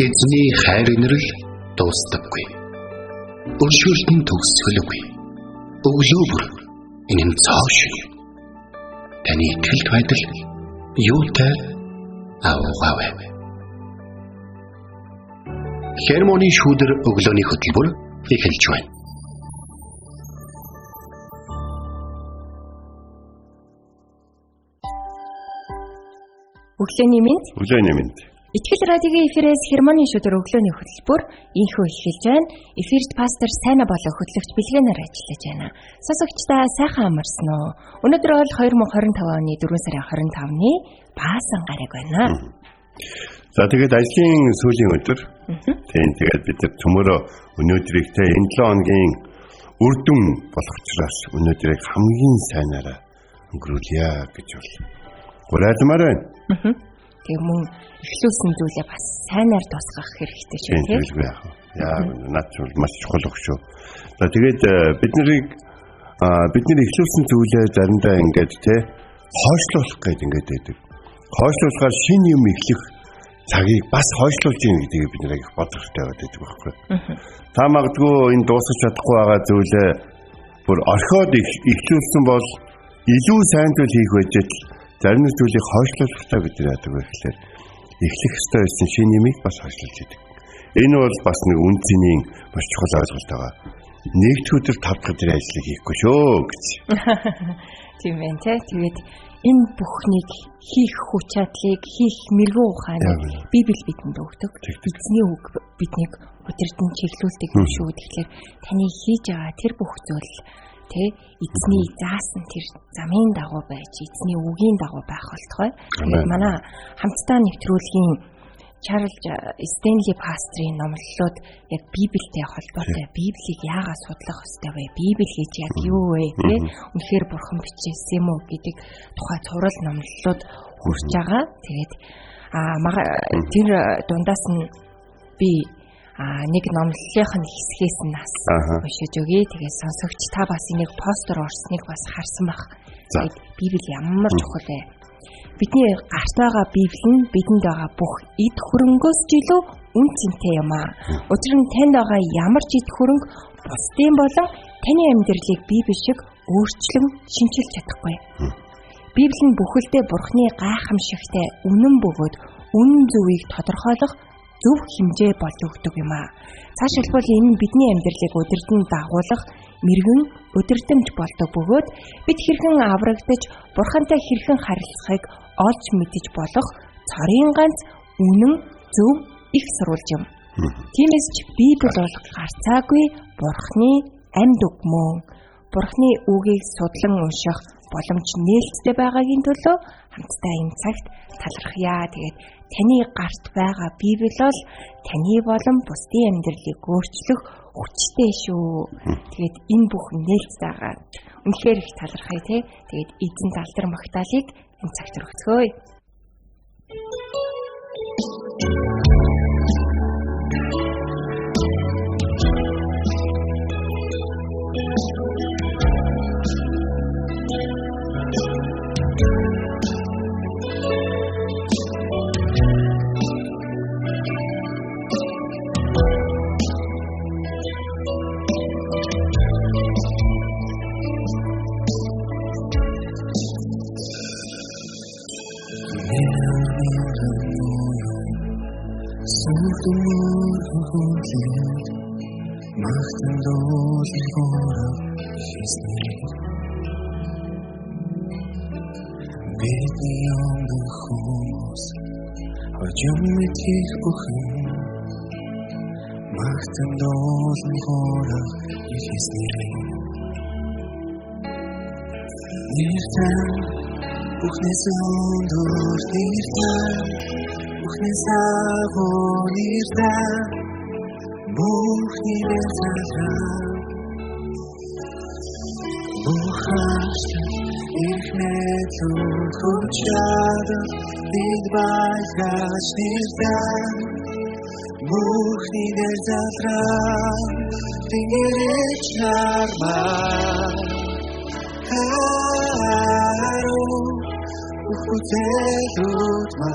Эзний хайр инрэл дуустдаггүй. Өршөөлт нь төгсгөлгүй. Өглөө бүр энэ цааш. Таны итгэлт байдал юутай авгаавэ. Хермоны шүүдэр өглөөний хөтөлбөр эхэлж байна. Өглөөний мэнд. Итгэл радиогийн эфирээс Хермоны шүдэр өглөөний хөтөлбөр ийхүү эхэлж байна. Эфирт пастор Сайна болон хөтлөгч Бэлгэнаар ажиллаж байна. Сонсогчдаа сайхан амарсан уу? Өнөөдөр бол 2025 оны 4 сарын 25-ны Пасхан гараг байна. За тэгээд ажлын сүүлийн өдөр. Тэгээд бид төмөрөө өнөөдрийг энэ 7 хоногийн үр дүн болох учраас өнөөдрийг хамгийн сайнаараа өнгөрүүлье гэж уриалмаар байна. Тэгээ мөн эхлүүлсэн зүйлээ бас сайнаар тусгах хэрэгтэй шүү тийм. Яа над зүйл маш чухал өгш шүү. За тэгээд бидний эхлүүлсэн зүйлээ заримдаа ингээд хойшлуулах гэдэг ингээд байдаг. Хойшлуулахаар шин юм эхлэх цагийг бас хойшлуулж ийн гэдгийг бид нэг их бодох хэрэгтэй байдаг байхгүй. Та магадгүй энэ дуусах чадахгүй байгаа зүйлээ бүр орхиод эхлүүлсэн бол илүү сайн зүйл хийх байжэл зарим зүйлийг хойшлуулахтаа бид яадаг вэ гэхээр эхлэх ёстой байсан шинэ юмыг бас хойшлуулж идэг. Энэ бол бас нэг үнцний маш чухал ойлголт байгаа. Нэгдүгээр 5 дахь өдрийн ажлыг хийхгүй шүү гэж. Тийм байна те. Тэгээд энэ бүхнийг хийх хүч чадлыг, хийх мэрэгүү ухааныг Библи бидэнд өгдөг. Эзний үг биднийг өдөртөн чиглүүлдэг юм шүү. Тэгэхээр таны хийж байгаа тэр бүх зүйл эзний заасан тэр замын дагуу байж эзний үгийн дагуу байх болтугай. Тэгээд манай хамтдаа нэвтрүүлгийн Чарлз Стенли пастрын номлолууд яг Библитэй холбоотой. Библийг яагаад судлах ёстой вэ? Библи гэж яг юу вэ? Үнэхээр бурхан бичсэн юм уу гэдэг тухай цуврал номлолууд хүрч байгаа. Тэгээд тэр дундаас нь би нэг номлолынх нь хэсгээс нь нас уншиж өгье. Тэгээд сонсогч та бас энийг постэр орсныг бас харсан бах. Тэгээд Библи ямар чухал вэ? Бидний гарт байгаа Библи нь бидэнд байгаа бүх эд хөрөнгөөс ч илүү үнцэнтэй юм аа. Учир нь танд байгаа ямар ч эд хөрөнгө бусдын болон таны амьдралыг Библи шиг өөрчлөн шинчилж чадахгүй. Библи нь бүхэлдээ Бурхны гайхамшигтай үнэн бөгөөд үнэн зөвийг тодорхойлох зөв хэмжээ болж өгдөг юм аа. Цаашилбал энэ нь бидний амьдралыг өдөртөн дагуулах мэрэгэн өдөртөмж болдог бөгөөд бид хэрхэн аврагдаж Бурхантай хэрхэн харилцахыг олж мэдэж болох цорын ганц үнэн зөв их сурвалж юм. Тиймээс ч Библи бол гарцаагүй Бурхны амьд үг мөн. Бурхны үгийг судлан унших боломж нээлттэй байгаагийн төлөө хамтдаа энэ цагт талархъя. Тэгээд таны гарт байгаа Библи бол таны болон бусдын амьдралыг өөрчлөх хүчтэй шүү. Тэгээд энэ бүх нээлттэй байгаа. Үнэхээр их талархъя тий. Тэгээд эзэн Далдар Магтаалыг энэ цагт өргөцгөөе. Бүхнээс өндөр нэртэй бүхнээс агуу нэртэй бүхний залраа бүхаш ихнэт хүчээр бид байгаач нэртэй бүхний залраа тэнгэрч нармаа Укутелут ма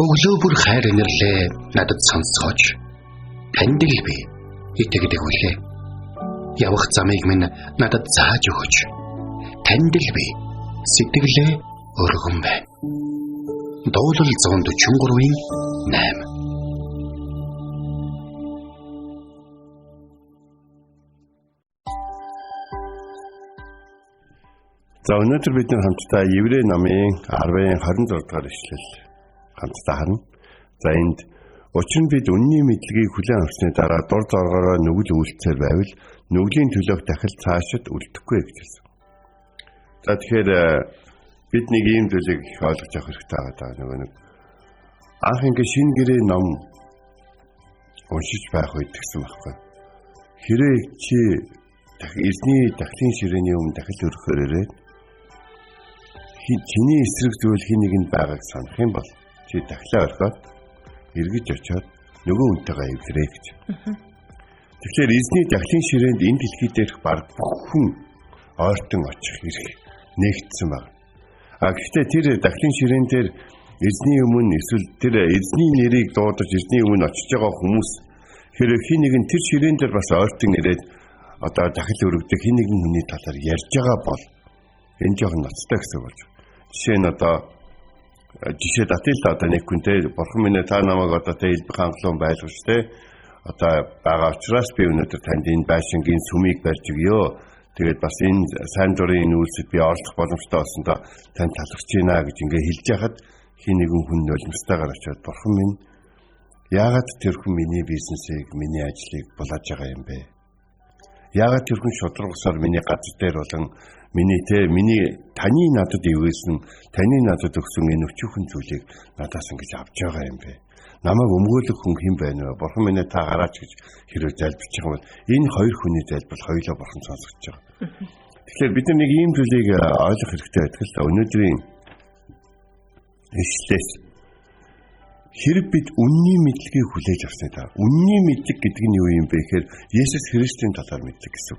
Өглөө бүр хайр инэрлээ надад сонсгооч. Танд л би итгэдэг үлээ. Явах замыг минь надад зааж өгөөч. Танд л би сэтгэлээ өргөн байна. Дуулал 143-ийн 8. За өнөөдөр бид хамтдаа Еврей намын 10-ын 26 дугаар ишлэл хамтдаа харна. За энд учир нь бид үнний мэдлэгийг хүлээн авсны дараа дур зоргоороо нүгэл үйлцээр байвал нүглийн төлөөх дахил цаашид үлдэхгүй гэж хэлсэн. За тэгэхээр бид нэг ийм зүйлийг их ойлгож авах хэрэгтэй байгаа даа. Нэг анх ингээ шинэ гэрээ ном уншиж байх үед гэсэн байхгүй. Хэрэг чи эрдний дахлын ширээний өмнө дахил өрөхөөр ирээд чиний эсрэг зүйл хин нэгэнд байгааг санах юм бол чи дахлаа орхиод эргэж очиод нөгөө үнтэйгээ эвлэрээ гэж. Тэгэхээр эзний дахлын ширээнд энэ дэлхий дээрх баг бүхэн ойртон очих эрх нэгдсэн байна. Гэхдээ тэр дахлын ширээн дээр эзний өмнө эсвэл тэр эзний нэрийг дуудаж эзний өмнө очиж байгаа хүмүүс хэрэг хин нэгэн тэр ширээн дээр бас ойртон ирээд одоо дахил өргөдөг хин нэгэн хүний талаар ярьж байгаа бол энэ жоохон ноцтой гэсэн болж. Жишээ нь одоо жишээ датил одоо нэг хүнтэй бурхан минь та намайг одоо тэ илбэх хангалуун байлгаж тэ одоо байгаа учраас би өнөөдөр танд энэ байшингийн сүмийг барьж өгье. Тэгээд бас энэ сайн дурын үйлсэд би оролцох боломжтой болсондоо танд талархаж байна гэж ингээ хэлж яхад хин нэгэн хүн нулимстайгаар очиод бурхан минь яагаад тэр хүн миний бизнесийг миний ажлыг булааж байгаа юм бэ? Яагаад тэр хүн шудрагсаар миний газар дээр болон миний таны надад ивэсэн таны надад өгсөн энэ өчүүхэн зүйлийг надаас ингэж авч байгаа юм бэ? Намайг өмгөөлөх хүн хэн байна вэ? Бурхан минь та гараач гэж хэрэг залбирч байгаа бол энэ хоёр хүний залбирал хоёулаа бурхан сонсгож байгаа. Тэгэхээр бид нэг ийм зүйлийг ойлгох хэрэгтэй байдаг л да. Өнөөдрийн ишлээс хэрэг бид үнний мэдлэгийг хүлээж авсны дараа үнний мэдлэг гэдэг нь юу юм бэ гэхээр Есүс Христийн талаар мэддэг гэсэн.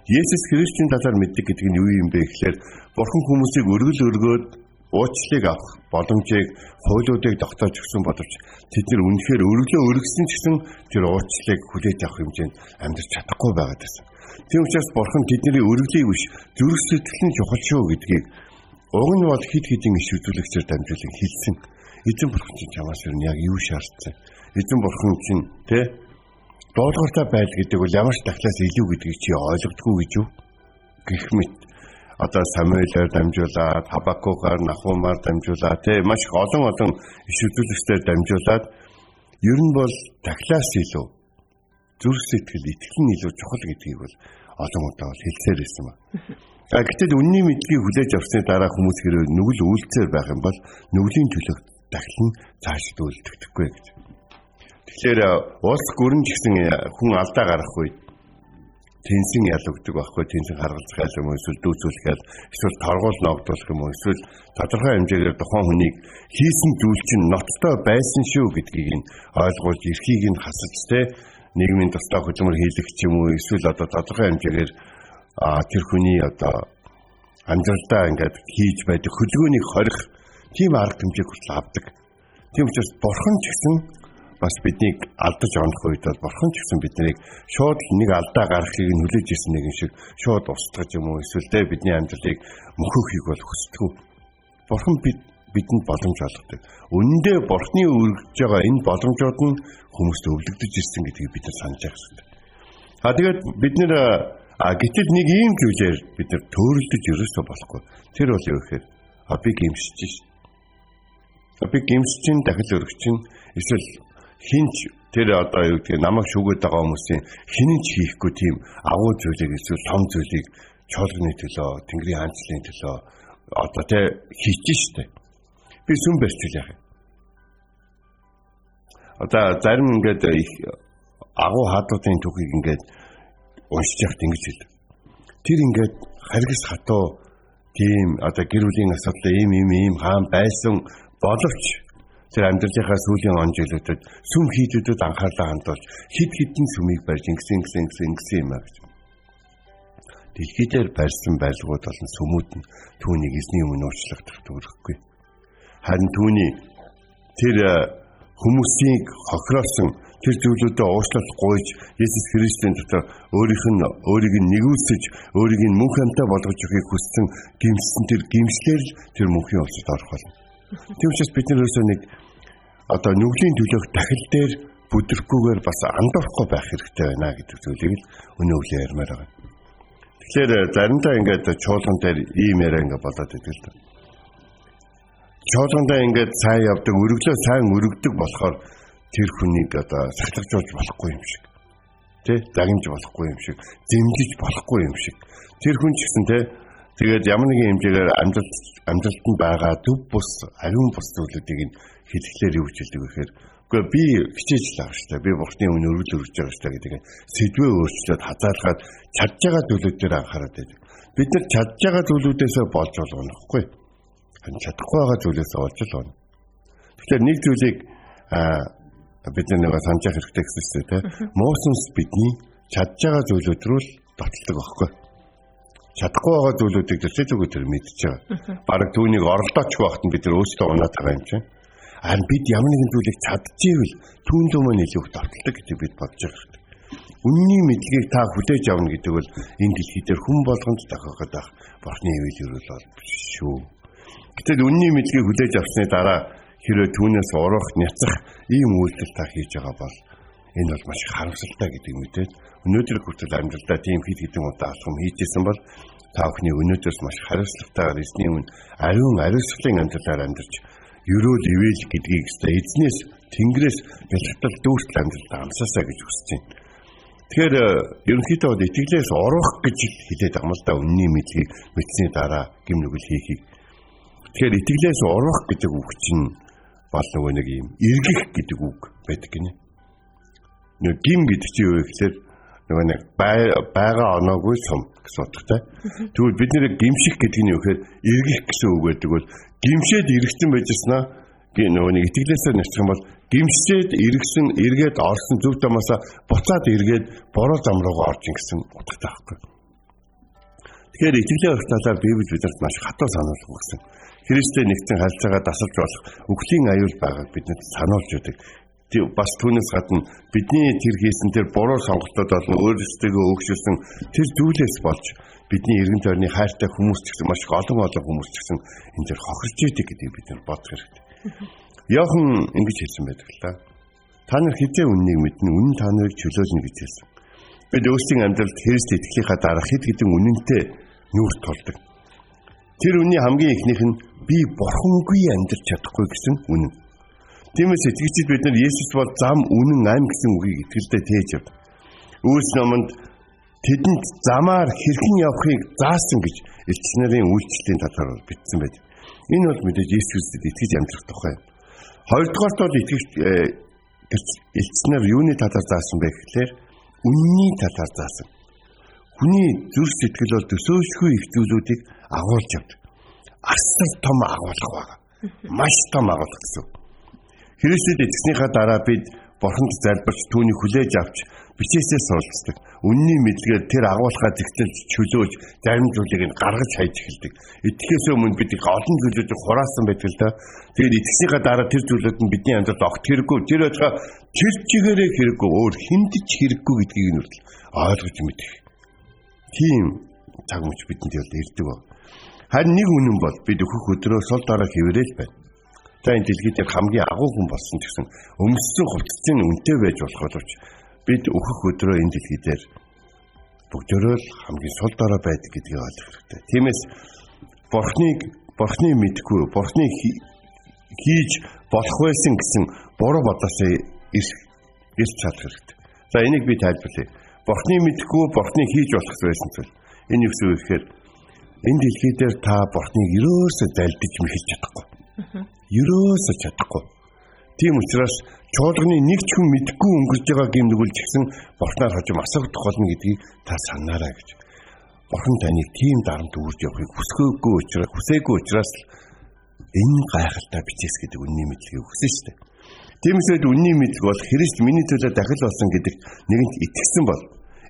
Есүс Христийн талаар мэддэг гэдэг нь юу юм бэ гэхээр бурхан хүмүүсийг өргөл өргөөд уучлалыг авах боломжийг хуулиудыг тогтоож өгсөн боловч тэд нар үнэхээр өргөлөө өргөсөн ч гэсэн тэр уучлалыг хүлээж авах хэмжээнд амьдрч чадахгүй байгаад байсан. Тийм учраас бурхан тэдний өргөлийг биш зүрх сэтгэл нь чухал шүү гэдгийг уг нь бол хид хидийн иш үзүүлэгчээр дамжуулан хэлсэн. Эзэн бурхан чинь чамаас юу яг юу шаардсан? Эзэн бурхан чинь тэ дуулууртай байл гэдэг бол ямар ч дахлаас илүү гэдгийг чи ойлгодгүй гэж юу? Гэх мэт одоо Самуэлээр дамжуулаад, Хабакукаар, Нахумаар дамжуулаад, тэ маш олон иш үзүүлэгчээр дамжуулаад ер нь бол дахлаас илүү зүрх сэтгэл итгэл нь илүү чухал гэдгийг бол олон удаа бол хэлсээр байсан ба. Гэтэл үнний мэдлэгийг хүлээж авсны дараа хүмүүс хэрэг нүгэл үйлцээр байх юм бол нүглийн төлөв дахил нь цаашд үлдэхгүй гэж. Тэгэхээр улс гүрэн ч гэсэн хүн алдаа гарах үед тэнсэн ялагддаг байхгүй, тэнсэн харгалзах ял юм уу, эсвэл дүүцүүлэх ял, эсвэл торгуул ногдуулах юм уу, эсвэл тодорхой хэмжээгээр тухайн хүнийг хийсэн зүйл чинь ноцтой байсан шүү гэдгийг нь ойлгуулж эрхийг нь хасаж тэ нийгмийн тусдаа хөдөлмөр хийлгэх ч юм уу, эсвэл одоо тодорхой хэмжээгээр тэр хүний одоо амьдралдаа ингээд хийж байдаг хөдөлгөөнийг хорих тийм арга хэмжээг хүртэл авдаг. Тийм учраас бурхан ч гэсэн бас биднийг алдаж онох үед бол бурхан ч гэсэн биднийг шууд нэг алдаа гаргахыг нь хүлээж ирсэн нэг юм шиг шууд устгаж юм уу эсвэл тэ бидний амьдралыг мөхөхийг бол хүсдэг. Бурхан бидэнд боломж олгодог. Үнэндээ бурханы өргөж байгаа энэ боломжууд нь хүмүүст өвлөгдөж ирсэн гэдгийг бид нар санаж явах хэрэгтэй. Тэгээд бид нэр гэтэл нэг ийм зүйлээр бид нар төөрөлдөж ерөөсөө болохгүй. Тэр бол юу гэхээр би гимшиж шин. Би гимшчин дахил өргөчин эсвэл хинч тэр одоо юу гэдэг намайг шүүгээд байгаа хүмүүсийн хинэн ч хийхгүй тийм агуу зүйлийг эсвэл том зүйлийг чуулганы төлөө, Тэнгэрийн хаанчлалын төлөө одоо тэ хийж штэ. Би сүм барьчих яах юм. Одоо зарим ингээд их агуу хаадуудын түүхийг ингээд уншиж явахд ингэж хэлдэг. Тэр ингээд харгас хатуу тийм одоо гэр бүлийн асуудал ийм хаан байсан боловч тэр амьдралынхаа сүүлийн он жилүүдэд сүм хийдүүдэд анхаарлаа хандуулж хид хідэн сүмийг барьж ингэсэн юм аа гэж. Дэлхий дээр барьсан байлгууд болон сүмүүд нь түүнийг эзний өмнө уучлах төрөхгүй. Харин түүний тэр хүмүүсийг хохироосон тэр зүйлүүдэд уучлалт гуйж Есүс Христийн дотор өөрийг нь нэгүүлсэж өөрийг нь мөнх амьтаа болгож өгөхийг хүссэн гимсэн тэр гимслэр л тэр мөнхийн улсад орох болно. Тийм учраас бид нэрээс нэг одоо нүглийн төлөөх дахил дээр бүдрэхгүйгээр бас андуурахгүй байх хэрэгтэй байна гэдэг зүйлийг л өнөө өглөө ярмаар байгаа. Тэгэхээр заримдаа ингээд чуулган дээр ийм яриа ингээд болоод идэг л дээ. Чуулгандаа ингээд сайн явдаг, өргөлөө сайн өргөдөг болохоор тэр хүнийг одоо сахилгажуулж болохгүй юм шиг. Тэ? Дагнаж болохгүй юм шиг, зэмлэж болохгүй юм шиг. Тэр хүн ч гэсэн тэгээд ямар нэгэн хэмжээгээр амьдралтанд байгаа төв бус, ариун бус зүйлүүдийг нь хэлэхлээр юу гэж хэлдэг вэ гэхээр үгүй би хичээж л авах штэ. Би бурхны өмнө өргөл өргөж байгаа штэ гэдэг сэдвээ өөрчлөөд хазаалгаад чадж байгаа зүйлүүд дээр анхаарал тавьдаг. Бид нар чадж байгаа зүйлүүдээсээ болж болгоно гэхгүй. Чадахгүй байгаа зүйлээс олж л байна. Тэгэхээр нэг зүйлийг бид нэг санджих хэрэгтэй гэсэн чинь тийм моосонс бидний чадж байгаа зүйлүүд рүү л дотолдог байхгүй. Чадахгүй байгаа зүйлүүдийг зөвхөн тэр мэдчихэж байгаа. Бараг түүнийг оролдооч байхад нь бид нар өөрсдөө унаад байгаа юм чинь. Харин бид ямар нэгэн зүйлийг чадчихвэл түүндөө мөн илүү их дотолдог гэдэг бид бодож байгаа хэрэгтэй. Үнний мэдлэгийг та хүлээж авна гэдэг бол энэ дэлхий дээр хүн болгонд тахахад байх бурхны ивэл ерөөл бол биш шүү. Гэтэл үнний мэдлэгийг хүлээж авсны дараа хэрвээ түүнээс урах, няцах ийм үйлдэл та хийж байгаа бол энэ бол маш харамсалтай гэдэг мэдээд өнөөдөр хүртэл амьдралдаа тийм хэд хэдэн удаа алхам хийжсэн бол та бүхний өнөөдөөс маш хариуцлагатайгаар эзний өмнө ариун ариусгалын амьдралаар амьдарч ерөөл ивэл гэдгийг эзнээс Тэнгэрээс бэлтгэл дүүртэл амьдралдаа амсаасаа гэж хүсэж байна. Тэгэхээр ерөнхийдөө итгэлээс урах гэж хэлээд байгаа юм л да үнний мэдлэгийг мэдсэний дараа гим нүгэл хийхийг. Тэгэхээр итгэлээс урах гэдэг үг чинь бол нөгөө нэг юм эргэх гэдэг үг байдаг гинэ. Нэг гим гэдэг чинь юу вэ гэхээр нөгөө нэг байгаа оноогүй сум гэсэн утгатай. Тэгвэл бид нэр гимших гэдэг нь юу гэхээр эргэх гэсэн үг байдаг бол гимшээд эргэсэн байжснаа нөгөө нэг итгэлээсээ нэрчих юм бол гимшээд эргэсэн эргээд орсон зөв тамаасаа буцаад эргээд бороо зам руугаа орж ин гэсэн утгатай байхгүй. Тэгэхээр итгэлийн урт талаар Библи бидэнд маш хатуу сануулга өгсөн. Христтэй нэгэн харилцаагаа дасалж болох үхлийн аюул байгааг бидэнд сануулж өгдөг. Бас түүнээс гадна бидний тэр хийсэн тэр буруу сонголтууд болон өөрсдөө өгшүүлсэн тэр зүйлээс болж бидний эргэн тойрны хайртай хүмүүс ч гэсэн маш олон хүмүүс ч гэсэн энэ төр хохирч идэг гэдгийг бид нар бодох хэрэгтэй. Йохан ингэж хэлсэн байдаг л да. Та нар хэзээ үннийг мэднэ, үнэн та нарыг чөлөөлнө гэж хэлсэн. Бид өөрсдийн амьдралд Христ итгэлийнхаа дараа хэд хэдэн үнэнтэй нүүрт тулдаг. Тэр үнний хамгийн ихнийх нь би бурхангүй амьдрч чадахгүй гэсэн үнэн. Тиймээс итгэгчид бид нар Есүс бол зам, үнэн, ам гэсэн үгийг итгэлдээ тээж авдаг. Үйлс номонд тэдэнд замаар хэрхэн явахыг заасан гэж элчил нарын үйлчлэлийн талаар бичсэн байдаг. Энэ бол мэдээж Есүсэд итгэж амьдрах тухай. Хоёрдугаарт бол итгэгч элчил нар юуны талаар заасан бэ гэхээр үнний талаар заасан. Хүний зүрх сэтгэл бол төсөөлшгүй их зүйлүүдийг агуулж явдаг. Асар том агуулга байна. Маш том агуулга гэсэн. Христэд итгэснийхаа дараа бид Бурханд залбирч түүнийг хүлээж авч бичээсээ суралцдаг. Үнний мэдлэгээр тэр агуулгаа зэгцэлж чөлөөж зарим зүйлийг нь гаргаж хайж эхэлдэг. Итгэхээс өмнө бид их олон зүйлүүдийг хураасан байдаг л да. Тэгээд итгэснийхаа дараа тэр зүйлүүд нь бидний амьдралд огт хэрэггүй. Тэр өдрөө тэр чигээрээ хэрэггүй, өөр хүнд ч хэрэггүй гэдгийг нь хүртэл ойлгож мэдэх. Тийм цаг мөч бидэнд ирдэг баг. Харин нэг үнэн бол бид өөхөх өдрөө сул дараа хэврээл байна. За энэ дэлхийд хамгийн агуу хүн болсон гэсэн өмссөн хувцсын үнэтэй байж болох боловч бид өөхөх өдрөө энэ дэлхий дээр бүгдөө л хамгийн сул дараа байдаг гэдгийг ойлгох хэрэгтэй. Тиймээс Бурхныг мэдгүй, Бурхныг хийж болох байсан гэсэн буруу бодлосоо ирж чадах хэрэгтэй. За энийг би тайлбарлая. Бурхныг мэдгүй, Бурхныг хийж болох байсан зүйл. Энэ юу гэсэн үг гэхээр энэ дэлхий дээр та Бурхныг ерөөсөө залдиж мэхэлж чадахгүй. Ерөөсөө чадахгүй. Тийм учраас чуулганы нэг ч хүн мэдгүй өнгөрж байгаа гэм нүгэлж гисэн Бурхнаар хожим асагдах болно гэдгийг та санаарай гэж. Бурхан таныг тийм дарамт үрж явахыг хүсээгүй учраас энэ гайхалтай бичээс гэдэг үнний мэдлэгийг өгсөн шүү дээ. Тиймээс үнний мэдлэг бол Христ миний төлөө дахил болсон гэдэгт нэгэнт итгэсэн бол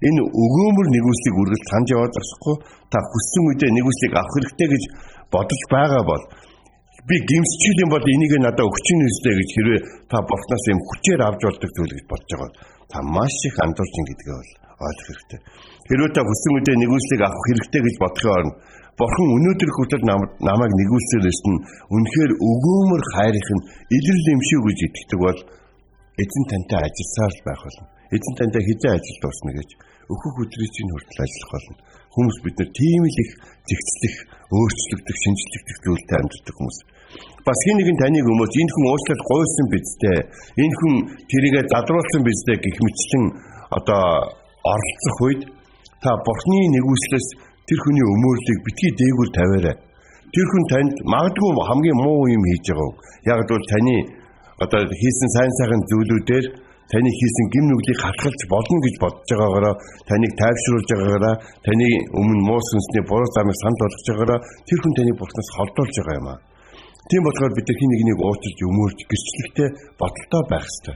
энэ өгөөмөр нэгүслийг үргэлж санаж яваад болохгүй. Та хүссэн үедээ нэгүслийг авах хэрэгтэй гэж бодож байгаа бол би гимсчил юм бол энийг надад өгч ийн үстэй гэж хэрвээ та бурхнаас юм хүчээр авч болдог зүйл гэж бодож байгаа. Та маш их андуурчин гэдгээ бол ойлгох хэрэгтэй. Хэрвээ та хүссэн үедээ нэгүслийг авах хэрэгтэй гэж бодохын оронд бурхан өнөөдөр хүртэл намайг нэгүүлсээр байсан нь үнэхээр өгөөмөр хайрын илэрл юм шүү гэж итгэдэг бол эзэн тантай ажилласаар байх болно. Эзэн тантай хэзээ ажил дуусна гэж өөхөх өдрийн чинь хүртэл ажиллах болно. Хүмүүс бид нар тийм л их зэгцлэх, өөрчлөгдөх, шинжлэхдэх зүйлтэй амьдардаг хүмүүс. Бас хин нэгэн таныг өмөөс энэ хүн уучлал гуйсан бидтэй, энэ хүн тэрийгэ задруулсан бидтэй гэх мэтлэн оролцох үед та бурхны нэгүслээс тэр хүний өмөөрлийг битгий дээгүүр тавиарай. Тэр хүн танд магадгүй хамгийн муу юм хийж байгаа. Яг л таны хийсэн сайн сайхан зүйлүүдээр таны хийсэн гим нүглийг хатгалж болно гэж бодож байгаагаараа таныг тайвшруулж байгаагаараа таны өмнө муу сүнсний буруу замыг санд болгож байгаагаараа тэр хүн таныг бурхнаас холдуулж байгаа юм аа. Тийм болохоор бид хин нэгнийг уучлж өмөрж гэрчлэхтэй бодолтой байх ёстой.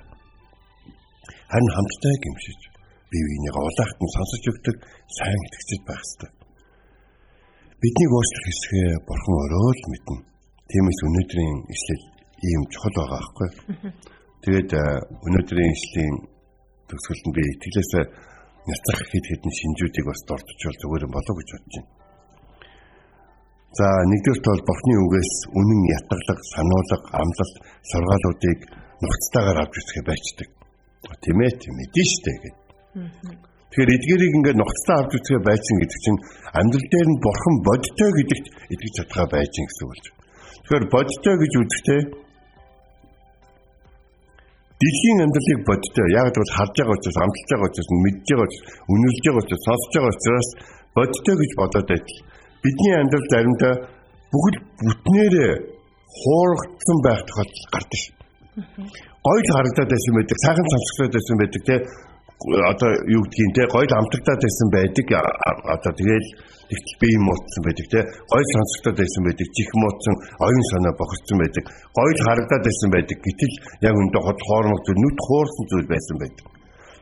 Харин хамтдаа гимшиж бие биенийг улаахтан сонсож өгдөг сайн итгэцэд байх ёстой. Бидний уучлах хэсгээ бурхан өөрөө л мэднэ. Тиймээс өнөөдрийн ишлэл ийм чухал байгаа байхгүй. Тэгээд өнөөдрийн ишлийн төгсгөлд би итгэлээсээ няцах хэдэн шинжүүдийг бас дурдчихвол зүгээр болов гэж бодож байна. За нэгдүгээрт бол бурхны үгээс үнэн ятгалаг, сануулга, амлалт, сургаалуудыг нухацтайгаар авч үзэхэ байцдаг. Тийм ээ шүү дээ гэдэг. Тэгэхээр эдгээрийг ингээд нухацтай авч үзэхэ байцсан гэдэг чинь амьдрал дээр нь бурхан бодтой гэдэгт итгэж чадхаа байжин гэсэн үг болж байна. Тэгэхээр бодтой гэж үзэхдээ дэлхийн амьдралыг бодтой. Яг л харж байгаа учраас, амталж байгаа учраас, мэдж байгаа учраас, үнэлж байгаа учраас, сонсож байгаа учраас бодтой гэж бодоод байтал бидний амьдрал заримдаа бүгд бүтнээрээ хуурагдсан байх тохиолдол гардаг ш. Гоё л харагдаад байсан байдаг, сайхан сонсогдоод байсан байдаг те. Юу гэдгийг те гоё л амтагдаад байсан байдаг. Тэгэл тэгтэл бие муутсан байдаг те. Гоё л сонсогдоод байсан байдаг, чих муутсан, оюун санаа бохирдсан байдаг. Гоё л харагдаад байсан байдаг. Гэтэл яг өндөө хоормог зүйл, нүд хуурсан зүйл байсан байдаг.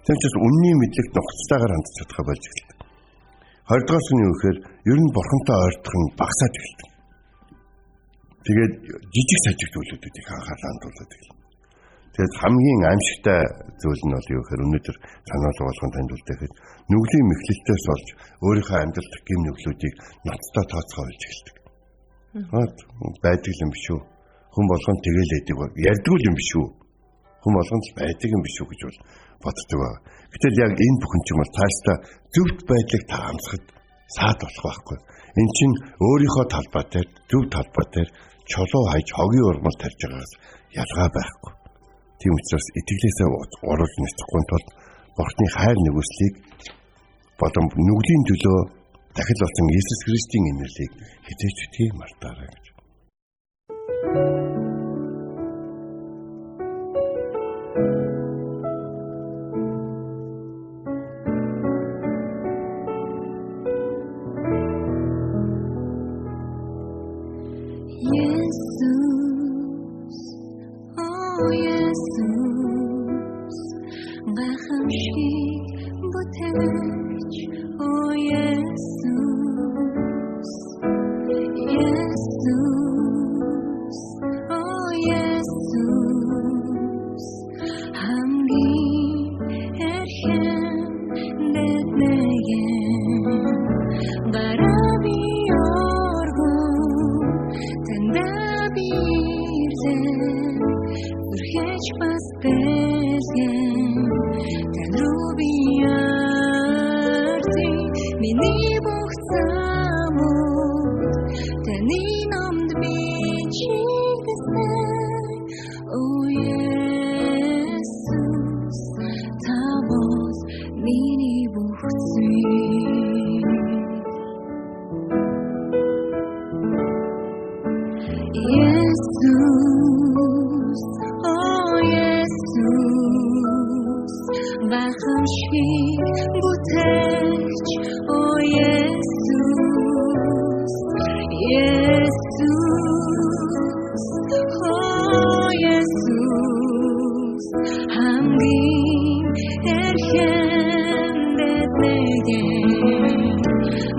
Тэгвэл ч үнний мэдлэгт нухацтайгаар хандж чадхаа болж эхэлдэг. 20 дугаар нь юу гэхээр ер нь бурхантай ойртох нь багасаад эхэлдэг. Тэгээд жижиг сажиг зүйлүүдийг анхаарал хандуулдаг эхэлнэ. Тэгээд хамгийн аимшигтай зүйл нь бол юу гэхээр өнөөдөр санаал болгон танд үлдээхэд нүглийн мэхлэлтээс олж өөрийнхөө амьдрал дэх гэм нүглүүдийг ноцтой тооцоолж эхэлдэг. Байдаг юм биш үү? Хүн болгон тэгэл байдаг ба ярьдаг юм биш үү? Хүн болгон л байдаг юм биш үү гэж бол боддог ба. Гэтэл яг энэ бүхэн ч юм бол цаашдаа зөвхт байдлыг таамаглахад саад болох байхгүй. Эн чинь өөрийнхөө талбай дээр, зөв талбай дээр чулуу хайж хогийн урмал тарьж байгаас ялгаа байхгүй. Тийм учраас итгэлээсээ оруулж нэцэхгүй тул бурхны хайр нэгүслийг болон нүглийн төлөө дахил болсон Иесус Христийн инэрлийг хизээч битгий мартаарай гэж.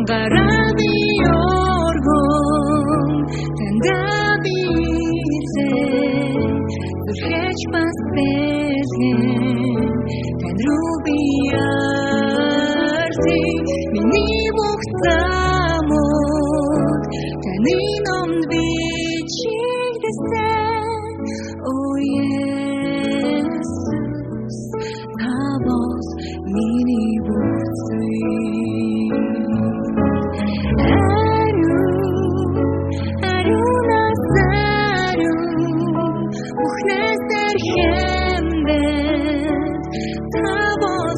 Гараби оргон тандабир замууд таны номд би чигдсэн Оо Есүс та бол миний бүх зүйл ариунаас бүхнээс хэмбэт та бол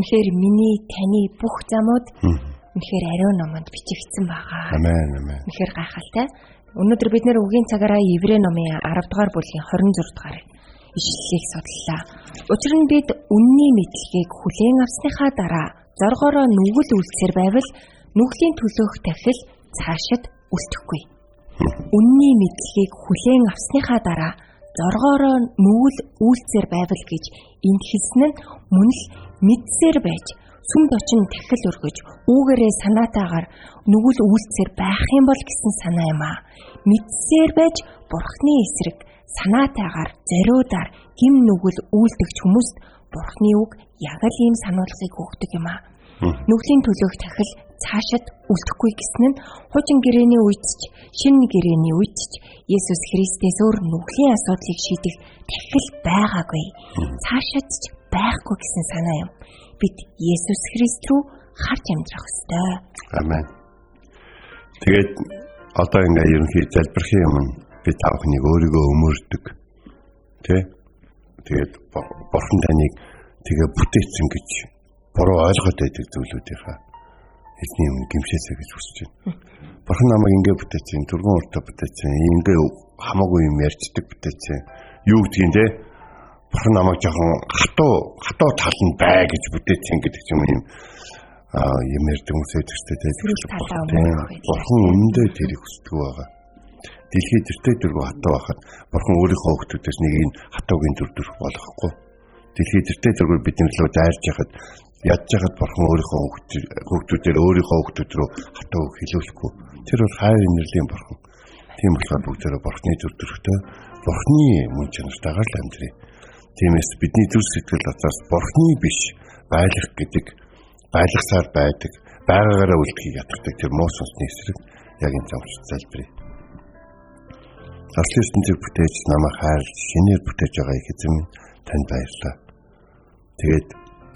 үнэхээр миний таны бүх замууд үнэхээр ариун номонд бичигдсэн байгаа. Амен амен. Үнэхээр гайхалтай. Өнөөдөр бид нэр үгийн цагаараа Еврей номын 10 дугаар бүлгийн 26 дугаар ишлэлийг судлаа. Учир нь бид үнний мэдлэгийг хүлээн авсныхаа дараа зоргоороо нүгэл үлдсээр байвал нүглийн төлөөх тахил цаашид үлдэхгүй. Үнний мэдлэгийг хүлээн авсныхаа дараа зоргоороо нүгэл үлдсээр байвал гэж энд хэлсэн нь мөн л мэдсээр байж сүмд очин тахил өргөж үүгээрээ санаатаагаар нүгэл үлдсээр байх юм бол гэсэн санаа юм аа. Мэдсээр байж Бурхны эсрэг санаатаагаар зориудаар гим нүгэл үлдэгч хүмүүст Бурхны үг яг л ийм сануулгыг өгдөг юм аа. Нүглийн төлөөх тахил цаашид үлдэхгүй гэсэн нь хуучин гэрээний үед ч шинэ гэрээний үед ч Есүс Христээс өөр нүглийн асуудлыг шийдэх тахил байгаагүй. Цаашид ч байхгүй гэсэн санаа юм. Бид Есүс Христ рүү харж амьдрах ёстой. Амен. Тэгээд одоо ингээ ерөнхий залбирхын юм би таахныг өөрийгөө өмөрдөг. Тэгээд Бурхан таныг тэгээ бүтээсэн гэж буруу ойлгоод байдаг зүйлүүдийнхаа эзний өмнө гимшээсэй гэж хүсэж байна. Бурхан намайг ингээ бүтээсэн, дөрвөн уртаа бүтээсэн, ингээ хамаагүй юм ярьцдаг бүтээсэн. Юу гэдгийг те Бурхан намайг жоохон хатуу тал нь бай гэж бүтээсэн гэдэг юм юм ярьдаг хүмүүсээ төстэй Бурхан өмнөдөө тэрийг хүсдэг байгаа. Дэлхийд тэртээ дөрвөн хатуу байхад Бурхан өөрийнхөө хүүхдүүдээс нэг нь хатуугийн дүр болгохгүй. Дэлхийд тэртээ дөрвөн бидний лөө дайрж яхад ядж яхад Бурхан өөрийнхөө хүүхдүүдээр өөрийнхөө хүүхдүүд рүү хатуу хилүүлэхгүй. Тэр бол хайр инэрлийн Бурхан. Тийм болохоор бүгдээрээ Бурханы дүр төрхтэй Бурханы мөн чанартайгаар л амьдрий. Тиймээс бидний зүрх сэтгэл дотроос Бурханы биш байлах гэдэг байлгасаар байдаг байгаагаараа үлдэхийг ятгадаг тэр муу сонсны эсрэг яг энэ замч залбирая. Заслын ертөнцийг бүтээж намайг хайрлаж шинээр бүтээж байгаа их эзэм танд баярлалаа. Тэгээд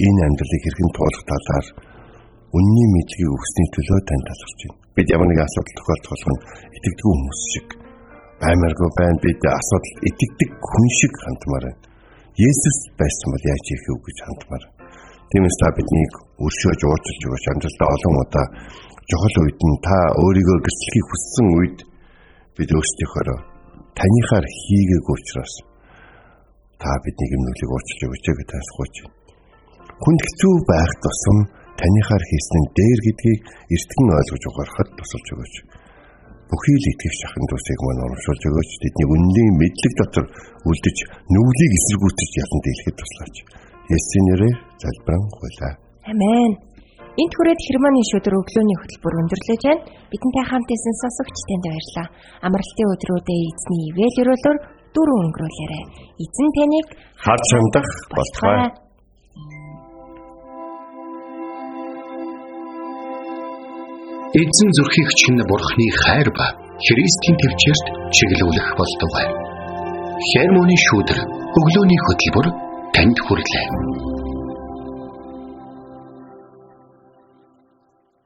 энэ амьдралыг хэрхэн туулах талаар үнний мэдлэгийг өгсөний төлөө танд талархаж байна. Бид ямар нэгэн асуудал тохиолдох нь итгэдэг хүмүүс шиг аймаргүй байна. Бид асуудал итгэдэг хүн шиг хандмаар байна. Есүс байсан бол яаж хийх вэ гэж хандмаар. Тиймээс та биднийг өршөөж уучлж өгөөч. Амьдралдаа олон удаа чухал үед нь та өөрийгөө гэрчлэхийг хүссэн үед бид өөрсдийнхөө танихаар хийгээгүй учраас та биднийг өмнөлийг уучлж өгөөч гэж таасгууч. Хүнд хэцүү байх тусам танихаар хийсэн нь дээр гэдгийг эртхэн ойлгож ухаарахад тусалж өгөөч. Бүхий л итгэх шахын дусыг мань урамшуулж өгөөч. Тэдний үнний мэдлэг дотор үлдэж нүглийг эсэргүүцэж ялан дийлэхэд туслаач. Есүсийн нэрээр залбирanгуйлаа. Амен. Энд хүрээд Хермоны шүдэр өглөөний хөтөлбөр өндөрлөж байна. Бидэнтэй хамт исэн сонсогч танд баярлалаа. Амралтын өдрүүдэд эзний ивэл өрөөлөөр дөрөв өнгөрүүлээрэй. Эзэн таныг харж хандах болтугай. Эзэн зүрхийг чинь Бурхны хайр ба Христийн төвчөрт чиглүүлэх болтугай. Хермоны шүдэр өглөөний хөтөлбөр танд хүрэлээ.